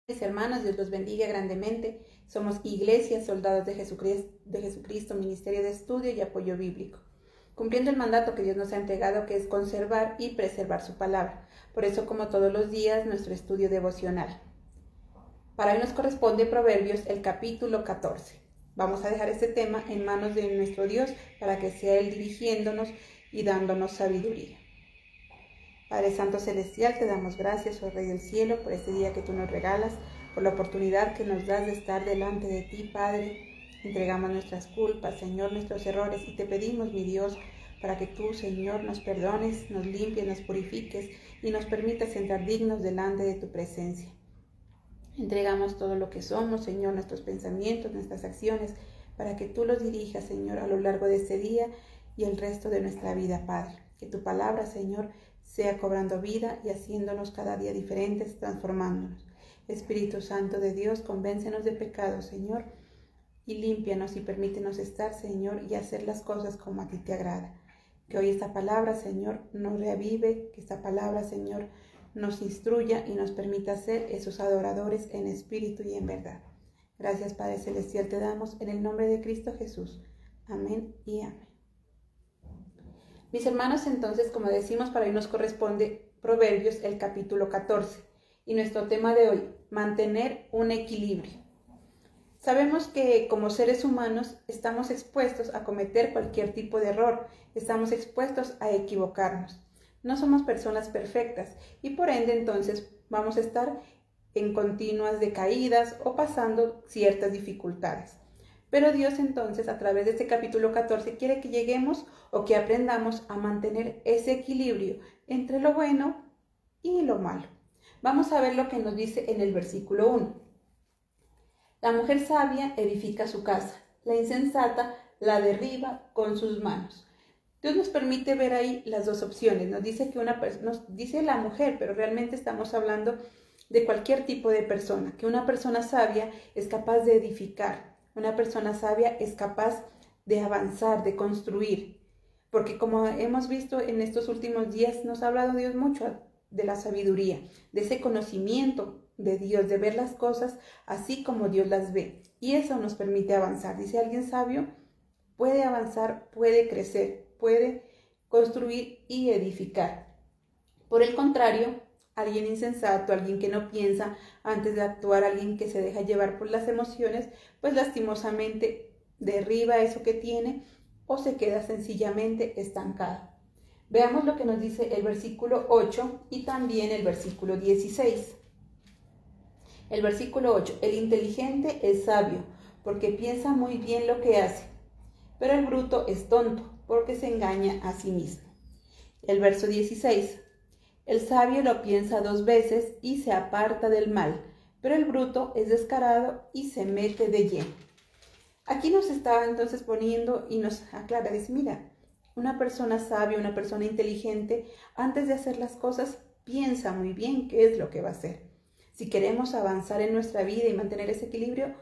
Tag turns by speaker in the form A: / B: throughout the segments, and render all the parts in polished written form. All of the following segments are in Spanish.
A: Mis hermanos, Dios los bendiga grandemente. Somos Iglesia, Soldados de Jesucristo, Ministerio de Estudio y Apoyo Bíblico, cumpliendo el mandato que Dios nos ha entregado, que es conservar y preservar su palabra. Por eso, como todos los días, nuestro estudio devocional. Para hoy nos corresponde Proverbios, el capítulo 14. Vamos a dejar este tema en manos de nuestro Dios para que sea Él dirigiéndonos y dándonos sabiduría. Padre Santo Celestial, te damos gracias, oh Rey del Cielo, por este día que tú nos regalas, por la oportunidad que nos das de estar delante de ti, Padre. Entregamos nuestras culpas, Señor, nuestros errores, y te pedimos, mi Dios, para que tú, Señor, nos perdones, nos limpies, nos purifiques y nos permitas entrar dignos delante de tu presencia. Entregamos todo lo que somos, Señor, nuestros pensamientos, nuestras acciones, para que tú los dirijas, Señor, a lo largo de este día y el resto de nuestra vida, Padre. Que tu palabra, Señor, sea cobrando vida y haciéndonos cada día diferentes, transformándonos. Espíritu Santo de Dios, convéncenos de pecado, Señor, y límpianos y permítenos estar, Señor, y hacer las cosas como a ti te agrada. Que hoy esta palabra, Señor, nos reavive, que esta palabra, Señor, nos instruya y nos permita ser esos adoradores en espíritu y en verdad. Gracias, Padre Celestial, te damos en el nombre de Cristo Jesús. Amén y amén. Mis hermanos, entonces, como decimos, para hoy nos corresponde Proverbios, el capítulo 14. Y nuestro tema de hoy, mantener un equilibrio. Sabemos que como seres humanos estamos expuestos a cometer cualquier tipo de error, estamos expuestos a equivocarnos. No somos personas perfectas y por ende entonces vamos a estar en continuas decaídas o pasando ciertas dificultades. Pero Dios entonces, a través de este capítulo 14, quiere que lleguemos o que aprendamos a mantener ese equilibrio entre lo bueno y lo malo. Vamos a ver lo que nos dice en el versículo 1. La mujer sabia edifica su casa, la insensata la derriba con sus manos. Dios nos permite ver ahí las dos opciones. Nos dice que nos dice la mujer, pero realmente estamos hablando de cualquier tipo de persona, que una persona sabia es capaz de edificar. Una persona sabia es capaz de avanzar, de construir, porque como hemos visto en estos últimos días, nos ha hablado Dios mucho de la sabiduría, de ese conocimiento de Dios, de ver las cosas así como Dios las ve, y eso nos permite avanzar. Dice, alguien sabio puede avanzar, puede crecer, puede construir y edificar. Por el contrario, alguien insensato, alguien que no piensa antes de actuar, alguien que se deja llevar por las emociones, pues lastimosamente derriba eso que tiene o se queda sencillamente estancado. Veamos lo que nos dice el versículo 8 y también el versículo 16. El versículo 8, el inteligente es sabio, porque piensa muy bien lo que hace, pero el bruto es tonto, porque se engaña a sí mismo. El verso 16, el sabio lo piensa 2 veces y se aparta del mal, pero el bruto es descarado y se mete de lleno. Aquí nos está entonces poniendo y nos aclara, dice, mira, una persona sabia, una persona inteligente, antes de hacer las cosas, piensa muy bien qué es lo que va a hacer. Si queremos avanzar en nuestra vida y mantener ese equilibrio,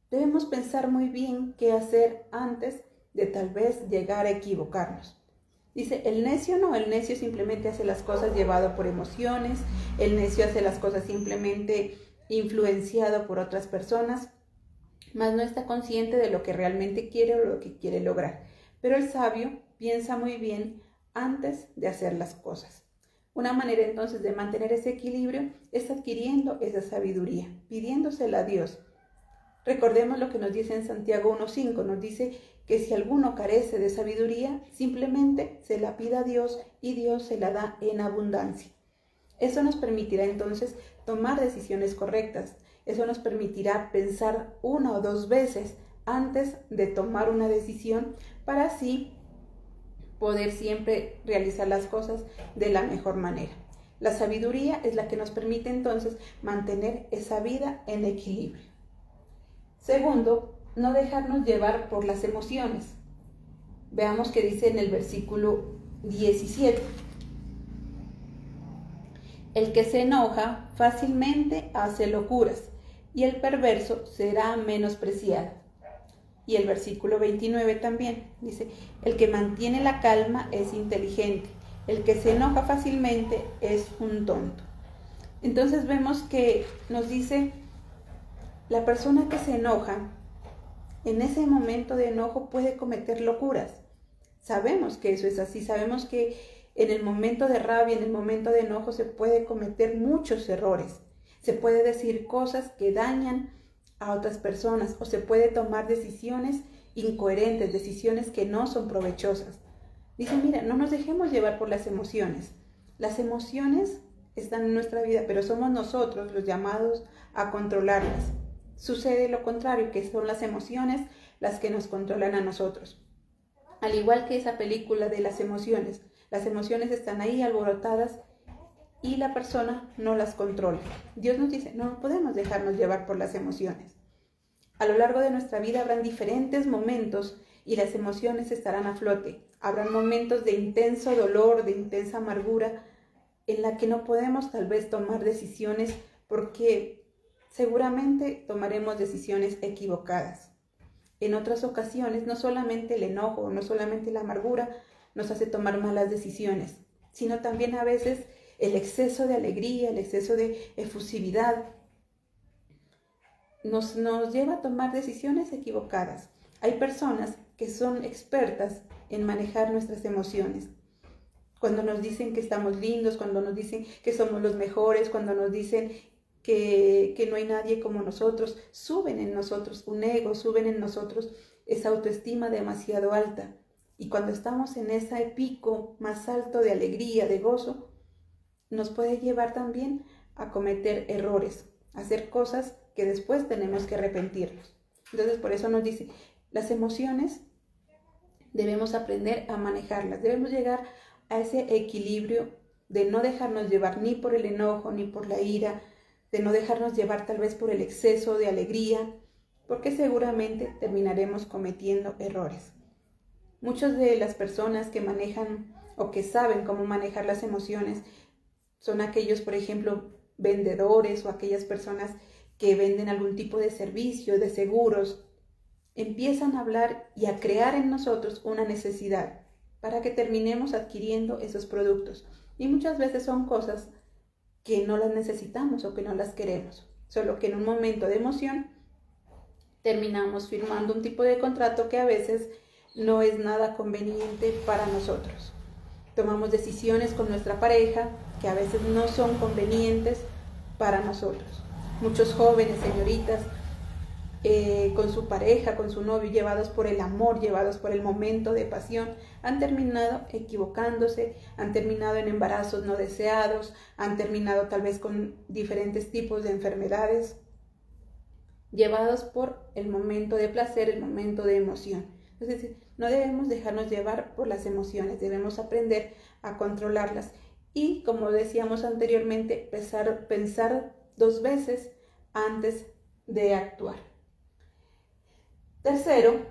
A: debemos pensar muy bien qué hacer antes de tal vez llegar a equivocarnos. Dice, el necio no, el necio simplemente hace las cosas llevado por emociones, el necio hace las cosas simplemente influenciado por otras personas, mas no está consciente de lo que realmente quiere o lo que quiere lograr. Pero el sabio piensa muy bien antes de hacer las cosas. Una manera entonces de mantener ese equilibrio es adquiriendo esa sabiduría, pidiéndosela a Dios. Recordemos lo que nos dice en Santiago 1:5, nos dice que si alguno carece de sabiduría, simplemente se la pida a Dios y Dios se la da en abundancia. Eso nos permitirá entonces tomar decisiones correctas. Eso nos permitirá pensar 1 o 2 veces antes de tomar una decisión para así poder siempre realizar las cosas de la mejor manera. La sabiduría es la que nos permite entonces mantener esa vida en equilibrio. Segundo, no dejarnos llevar por las emociones. Veamos qué dice en el versículo 17. El que se enoja fácilmente hace locuras, y el perverso será menospreciado. Y el versículo 29 también dice, el que mantiene la calma es inteligente, el que se enoja fácilmente es un tonto. Entonces vemos que nos dice, la persona que se enoja, en ese momento de enojo puede cometer locuras. Sabemos que eso es así, sabemos que en el momento de rabia, en el momento de enojo se puede cometer muchos errores. Se puede decir cosas que dañan a otras personas o se puede tomar decisiones incoherentes, decisiones que no son provechosas. Dice, mira, no nos dejemos llevar por las emociones. Las emociones están en nuestra vida, pero somos nosotros los llamados a controlarlas. Sucede lo contrario, que son las emociones las que nos controlan a nosotros. Al igual que esa película de las emociones están ahí alborotadas y la persona no las controla. Dios nos dice, no podemos dejarnos llevar por las emociones. A lo largo de nuestra vida habrán diferentes momentos y las emociones estarán a flote. Habrán momentos de intenso dolor, de intensa amargura, en la que no podemos tal vez tomar decisiones porque seguramente tomaremos decisiones equivocadas. En otras ocasiones, no solamente el enojo, no solamente la amargura nos hace tomar malas decisiones, sino también a veces el exceso de alegría, el exceso de efusividad nos lleva a tomar decisiones equivocadas. Hay personas que son expertas en manejar nuestras emociones. Cuando nos dicen que estamos lindos, cuando nos dicen que somos los mejores, cuando nos dicen que no hay nadie como nosotros, suben en nosotros un ego, suben en nosotros esa autoestima demasiado alta. Y cuando estamos en ese pico más alto de alegría, de gozo, nos puede llevar también a cometer errores, a hacer cosas que después tenemos que arrepentirnos. Entonces, por eso nos dice, las emociones debemos aprender a manejarlas, debemos llegar a ese equilibrio de no dejarnos llevar ni por el enojo, ni por la ira, de no dejarnos llevar tal vez por el exceso de alegría, porque seguramente terminaremos cometiendo errores. Muchas de las personas que manejan o que saben cómo manejar las emociones son aquellos, por ejemplo, vendedores o aquellas personas que venden algún tipo de servicio, de seguros. Empiezan a hablar y a crear en nosotros una necesidad para que terminemos adquiriendo esos productos. Y muchas veces son cosas que no las necesitamos o que no las queremos, solo que en un momento de emoción terminamos firmando un tipo de contrato que a veces no es nada conveniente para nosotros. Tomamos decisiones con nuestra pareja que a veces no son convenientes para nosotros. Muchos jóvenes, señoritas, con su pareja, con su novio, llevados por el amor, llevados por el momento de pasión, han terminado equivocándose, han terminado en embarazos no deseados, han terminado tal vez con diferentes tipos de enfermedades, llevados por el momento de placer, el momento de emoción. Entonces, no debemos dejarnos llevar por las emociones, debemos aprender a controlarlas y, como decíamos anteriormente, pensar 2 veces antes de actuar. Tercero,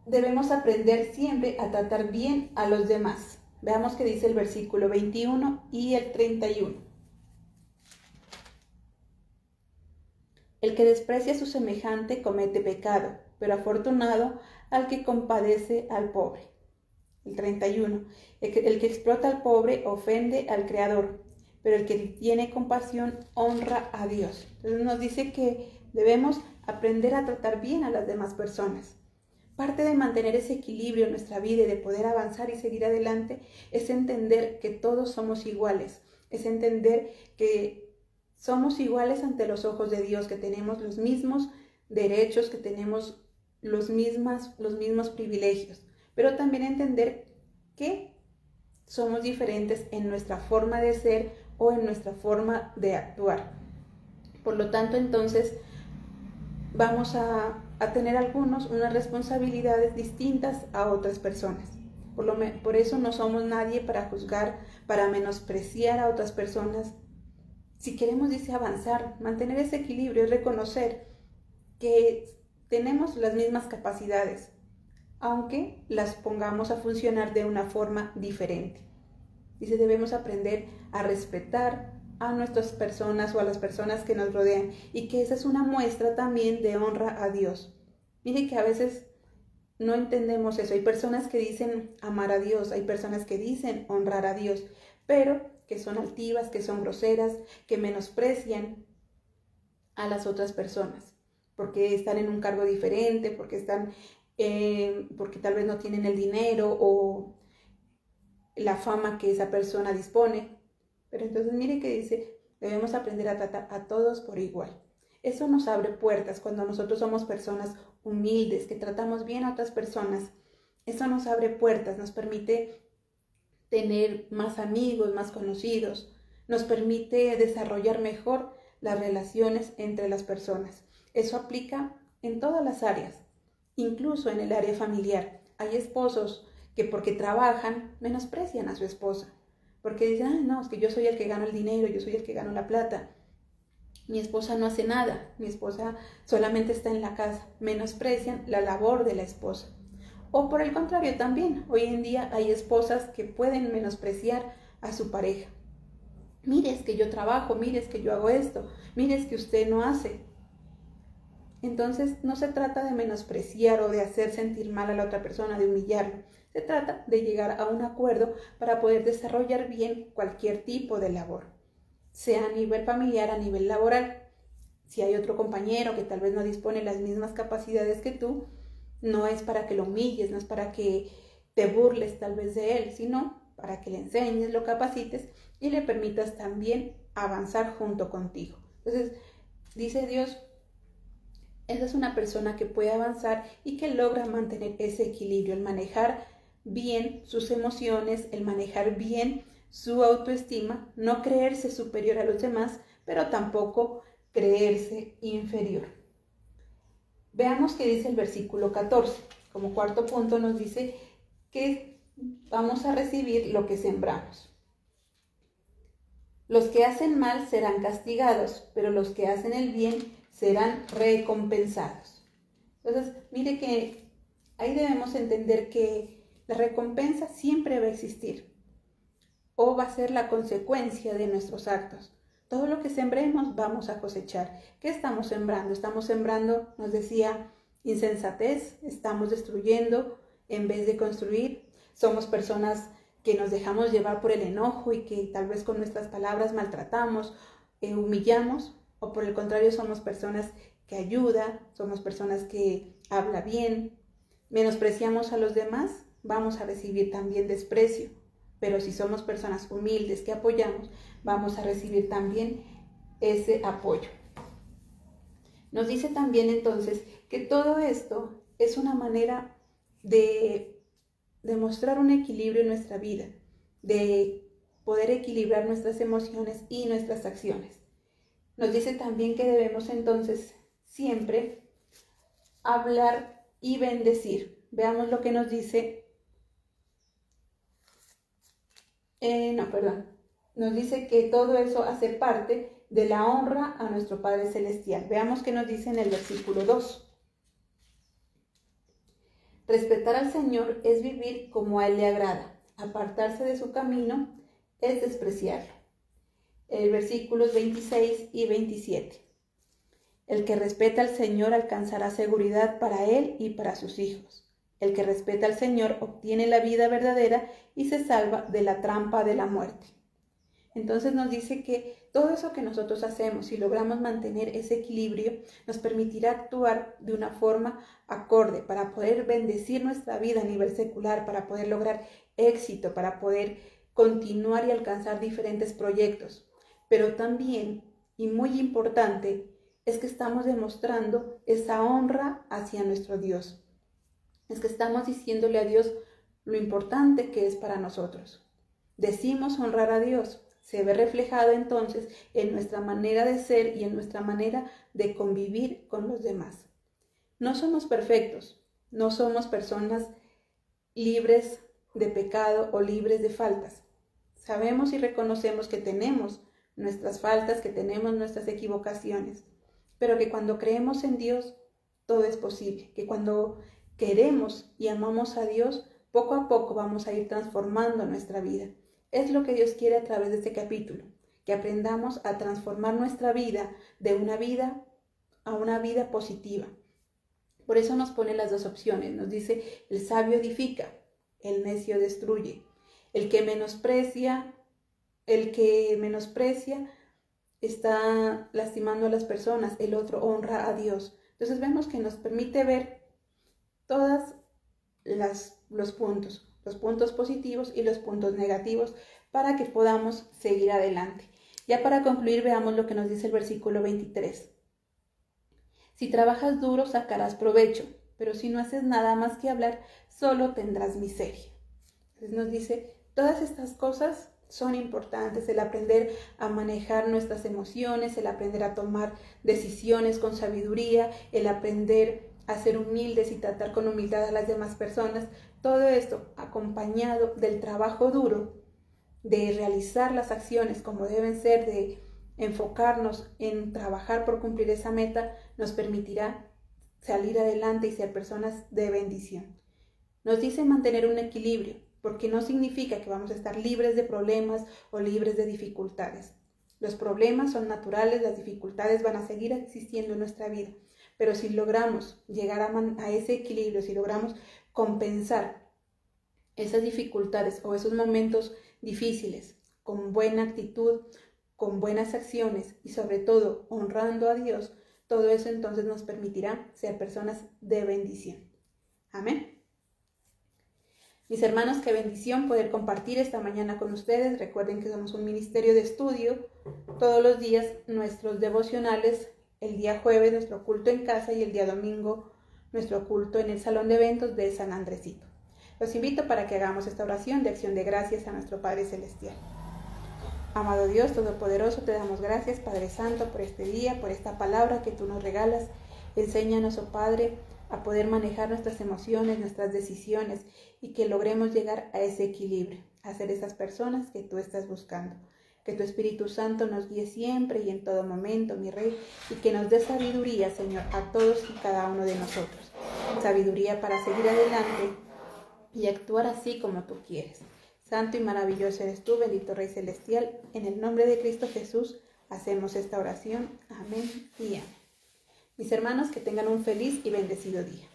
A: debemos aprender siempre a tratar bien a los demás. Veamos qué dice el versículo 21 y el 31. El que desprecia a su semejante comete pecado, pero afortunado al que compadece al pobre. El 31. El que explota al pobre ofende al Creador, pero el que tiene compasión honra a Dios. Entonces nos dice que debemos aprender a tratar bien a las demás personas. Parte de mantener ese equilibrio en nuestra vida y de poder avanzar y seguir adelante es entender que todos somos iguales, es entender que somos iguales ante los ojos de Dios, que tenemos los mismos derechos, que tenemos los mismos privilegios, pero también entender que somos diferentes en nuestra forma de ser o en nuestra forma de actuar. Por lo tanto, entonces, vamos a tener algunos unas responsabilidades distintas a otras personas. Por eso no somos nadie para juzgar, para menospreciar a otras personas. Si queremos, dice, avanzar, mantener ese equilibrio y reconocer que tenemos las mismas capacidades, aunque las pongamos a funcionar de una forma diferente. Dice, debemos aprender a respetar a nuestras personas o a las personas que nos rodean y que esa es una muestra también de honra a Dios. Mire que a veces no entendemos eso. Hay personas que dicen amar a Dios, hay personas que dicen honrar a Dios, pero que son altivas, que son groseras, que menosprecian a las otras personas, porque están en un cargo diferente, porque tal vez no tienen el dinero o la fama que esa persona dispone. Pero entonces mire que dice, debemos aprender a tratar a todos por igual. Eso nos abre puertas cuando nosotros somos personas humildes, que tratamos bien a otras personas. Eso nos abre puertas, nos permite tener más amigos, más conocidos, nos permite desarrollar mejor las relaciones entre las personas. Eso aplica en todas las áreas, incluso en el área familiar. Hay esposos que porque trabajan menosprecian a su esposa, porque dicen, no, es que yo soy el que gano el dinero, yo soy el que gano la plata. Mi esposa no hace nada, mi esposa solamente está en la casa. Menosprecian la labor de la esposa. O por el contrario también, hoy en día hay esposas que pueden menospreciar a su pareja. Mire, es que yo trabajo, mire, es que yo hago esto, mire, es que usted no hace. Entonces no se trata de menospreciar o de hacer sentir mal a la otra persona, de humillarlo. Se trata de llegar a un acuerdo para poder desarrollar bien cualquier tipo de labor, sea a nivel familiar, a nivel laboral. Si hay otro compañero que tal vez no dispone las mismas capacidades que tú, no es para que lo humilles, no es para que te burles tal vez de él, sino para que le enseñes, lo capacites y le permitas también avanzar junto contigo. Entonces, dice Dios, esa es una persona que puede avanzar y que logra mantener ese equilibrio, el manejar bien sus emociones, el manejar bien su autoestima, no creerse superior a los demás, pero tampoco creerse inferior. Veamos qué dice el versículo 14. Como cuarto punto nos dice que vamos a recibir lo que sembramos. Los que hacen mal serán castigados, pero los que hacen el bien serán recompensados. Entonces, mire que ahí debemos entender que la recompensa siempre va a existir o va a ser la consecuencia de nuestros actos. Todo lo que sembremos vamos a cosechar. ¿Qué estamos sembrando? Estamos sembrando, nos decía, insensatez, estamos destruyendo en vez de construir. Somos personas que nos dejamos llevar por el enojo y que tal vez con nuestras palabras maltratamos, humillamos, o por el contrario somos personas que ayudan, somos personas que hablan bien, menospreciamos a los demás, vamos a recibir también desprecio. Pero si somos personas humildes que apoyamos, vamos a recibir también ese apoyo. Nos dice también entonces que todo esto es una manera de mostrar un equilibrio en nuestra vida, de poder equilibrar nuestras emociones y nuestras acciones. Nos dice también que debemos entonces siempre hablar y bendecir. Veamos lo que nos dice. Nos dice que todo eso hace parte de la honra a nuestro Padre Celestial. Veamos qué nos dice en el versículo 2. Respetar al Señor es vivir como a Él le agrada. Apartarse de su camino es despreciarlo. Versículos 26 y 27. El que respeta al Señor alcanzará seguridad para él y para sus hijos. El que respeta al Señor obtiene la vida verdadera y se salva de la trampa de la muerte. Entonces nos dice que todo eso que nosotros hacemos, si logramos mantener ese equilibrio, nos permitirá actuar de una forma acorde para poder bendecir nuestra vida a nivel secular, para poder lograr éxito, para poder continuar y alcanzar diferentes proyectos. Pero también, y muy importante, es que estamos demostrando esa honra hacia nuestro Dios. Es que estamos diciéndole a Dios lo importante que es para nosotros. Decimos honrar a Dios. Se ve reflejado entonces en nuestra manera de ser y en nuestra manera de convivir con los demás. No somos perfectos, no somos personas libres de pecado o libres de faltas. Sabemos y reconocemos que tenemos nuestras faltas, que tenemos nuestras equivocaciones, pero que cuando creemos en Dios, todo es posible, que cuando queremos y amamos a Dios, poco a poco vamos a ir transformando nuestra vida. Es lo que Dios quiere a través de este capítulo, que aprendamos a transformar nuestra vida de una vida a una vida positiva. Por eso nos pone las dos opciones. Nos dice, el sabio edifica, el necio destruye. El que menosprecia el que menosprecia está lastimando a las personas, el otro honra a Dios. Entonces vemos que nos permite ver todos los puntos positivos y los puntos negativos para que podamos seguir adelante. Ya para concluir, veamos lo que nos dice el versículo 23. Si trabajas duro, sacarás provecho, pero si no haces nada más que hablar, solo tendrás miseria. Entonces nos dice, todas estas cosas son importantes, el aprender a manejar nuestras emociones, el aprender a tomar decisiones con sabiduría, el aprender a ser humildes y tratar con humildad a las demás personas. Todo esto acompañado del trabajo duro, de realizar las acciones como deben ser, de enfocarnos en trabajar por cumplir esa meta, nos permitirá salir adelante y ser personas de bendición. Nos dice mantener un equilibrio, porque no significa que vamos a estar libres de problemas o libres de dificultades. Los problemas son naturales, las dificultades van a seguir existiendo en nuestra vida, pero si logramos llegar a ese equilibrio, si logramos compensar esas dificultades o esos momentos difíciles con buena actitud, con buenas acciones y sobre todo honrando a Dios, todo eso entonces nos permitirá ser personas de bendición. Amén. Mis hermanos, qué bendición poder compartir esta mañana con ustedes. Recuerden que somos un ministerio de estudio. Todos los días nuestros devocionales, el día jueves nuestro culto en casa y el día domingo nuestro culto en el salón de eventos de San Andresito. Los invito para que hagamos esta oración de acción de gracias a nuestro Padre Celestial. Amado Dios Todopoderoso, te damos gracias, Padre Santo, por este día, por esta palabra que tú nos regalas. Enséñanos, oh Padre, a poder manejar nuestras emociones, nuestras decisiones y que logremos llegar a ese equilibrio, a ser esas personas que tú estás buscando. Que tu Espíritu Santo nos guíe siempre y en todo momento, mi Rey, y que nos dé sabiduría, Señor, a todos y cada uno de nosotros. Sabiduría para seguir adelante y actuar así como tú quieres. Santo y maravilloso eres tú, bendito Rey Celestial. En el nombre de Cristo Jesús hacemos esta oración. Amén y amén. Mis hermanos, que tengan un feliz y bendecido día.